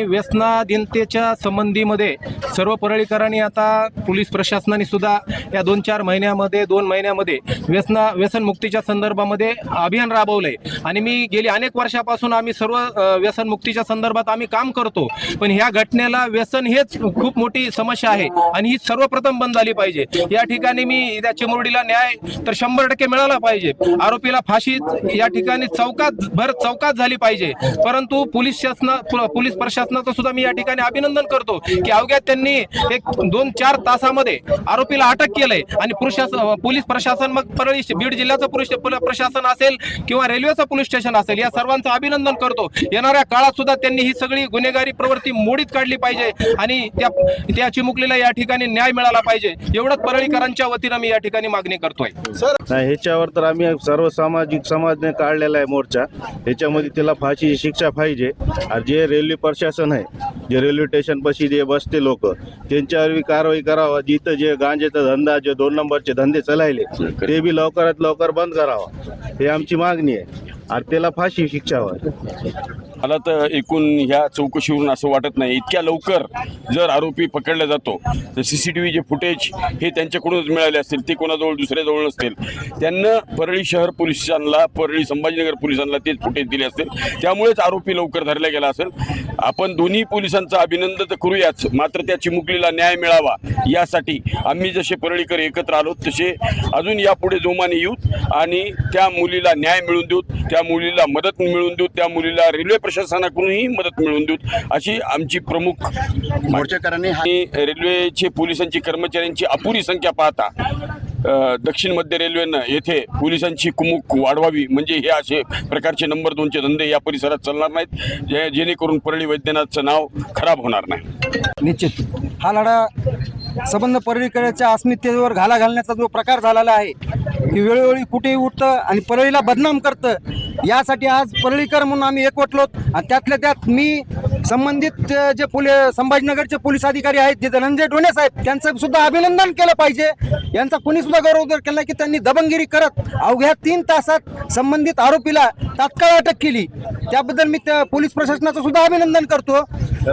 व्यसनाधीनतेच्या संबंधीमध्ये सर्व परळीकरांनी आता पोलीस प्रशासनाने सुद्धा या 2 महिन्यामध्ये व्यसनमुक्तीच्या संदर्भामध्ये अभियान राबवलंय आणि मी गेली अनेक वर्षापासून आम्ही सर्व व्यसनमुक्तीच्या संदर्भात आम्ही काम करतो। पण ह्या घटनेला व्यसन हेच खूप मोठी समस्या आहे आणि ही सर्वप्रथम बंद झाली पाहिजे। या ठिकाणी मी त्या चिमुरडीला न्याय तर 100% मिळाला पाहिजे। आरोपीला फाशी या ठिकाणी चौकात झाली पाहिजे। परंतु पोलीस प्रशासनाचं सुद्धा मी या ठिकाणी अभिनंदन करतो की अवघ्या त्यांनी 1-2-4 तासामध्ये आरोपीला अटक केलंय आणि पोलीस प्रशासन मग परळी बीड जिल्ह्याचं प्रशासन असेल किंवा रेल्वेचं पोलीस स्टेशन असेल या सर्वांचं अभिनंदन करतो। येणाऱ्या काळात सुद्धा त्यांनी ही सगळी गुन्हेगारी प्रवृत्ती मोडीत काढली पाहिजे आणि त्या चिमुकलीला या ठिकाणी न्याय मिळाला पाहिजे एवढंच परळीकरांच्या वतीनं मी या ठिकाणी मागणी करतोय। ह्याच्यावर तर आम्ही सर्व सामाजिक समाजाने काढलेला आहे मोर्चा। ह्याच्यामध्ये तिला फाशीची शिक्षा पाहिजे आणि जे रेल्वे प्रशासन आहे जे रेल्वे स्टेशन पाशी जे बसते लोक त्यांच्यावर कारवाई करावा। जिथं जे गांजेचा धंदा जे 2 नंबरचे धंदे चालले ते बी लवकरात लवकर बंद करावा हे आमची मागणी आहे आणि त्याला फाशी शिक्षा व्हावी। मला तर एकूण ह्या चौकशीवरून असं वाटत नाही इतक्या लवकर जर आरोपी पकडला जातो तर CCTV जे फुटेज हे त्यांच्याकडूनच मिळाले असतील, ते कोणाजवळ दुसऱ्याजवळ नसतील। त्यांना परळी शहर पोलिसांना परळी संभाजीनगर पोलिसांना तेच फुटेज दिले असतील, त्यामुळेच आरोपी लवकर धरला गेला असेल। आपण दोन्ही पोलिसांचं अभिनंदन तर करूयाच, मात्र त्या चिमुकलीला न्याय मिळावा यासाठी आम्ही जसे परळीकर एकत्र आलो तसे अजून यापुढे जोमाने येऊ आणि त्या मुलीला न्याय मिळवून देऊ, त्या मुलीला मदत मिळवून देऊ, त्या मुलीला रेल्वे प्रशासनाकडूनही मदत मिळवून देऊ अशी आमची प्रमुख मोर्चेकरांनी रेल्वेचे पोलिसांची कर्मचाऱ्यांची अपुरी संख्या पाहता दक्षिण मध्य रेल्वेनं येथे पोलिसांची कुमक वाढवावी, म्हणजे हे असे प्रकारचे नंबर 2चे धंदे या परिसरात चालणार नाहीत, जेणेकरून परळी वैद्यनाथचं नाव खराब होणार नाही। निश्चित हा लढा संबंध परळीकरांच्या अस्मितेवर घाला घालण्याचा जो प्रकार झालेला आहे की वेळोवेळी कुठेही उठतं आणि परळीला बदनाम करतं, यासाठी आज परळीकर म्हणून आम्ही एकवटलो आणि त्यातल्या त्यात मी संबंधित जे संभाजीनगरचे पोलीस अधिकारी आहेत जे धनंजय ढोणे साहेब त्यांचं सुद्धा अभिनंदन केलं पाहिजे। यांचा कोणी सुद्धा गौरव केला की त्यांनी दबंगिरी करत अवघ्या 3 तासात संबंधित आरोपीला तात्काळ अटक केली, त्याबद्दल मी पोलीस प्रशासनाचं सुद्धा अभिनंदन करतो।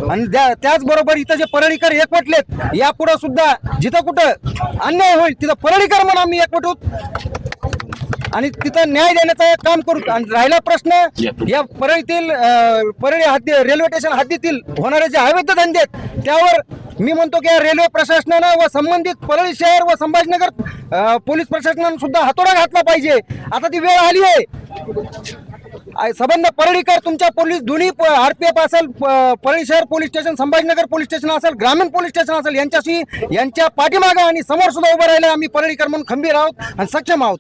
आणि त्याचबरोबर इथं जे परळीकर एकवटलेत यापुढे सुद्धा जिथं कुठं अन्याय होईल तिथं परळीकर म्हणून आम्ही एकवट होत आणि तिथं न्याय देण्याचं काम करू। आणि राहिला प्रश्न या परळीतील रेल्वे स्टेशन हद्दीतील होणारे जे अवैध धंदे आहेत त्यावर मी म्हणतो की रेल्वे प्रशासनानं व संबंधित परळी शहर व संभाजीनगर पोलीस प्रशासनानं सुद्धा हातोडा घातला पाहिजे। आता ती वेळ आली आहे। संबंध परळीकर तुमच्या पोलीस दोन्ही RPF असेल, परळी शहर police station, Sambhajinagar police station असेल, ग्रामीण पोलीस स्टेशन असेल, यांच्या पाठीमागे आणि समोर सुद्धा उभं राहिले आम्ही परळीकर म्हणून खंबीर आहोत आणि सक्षम आहोत।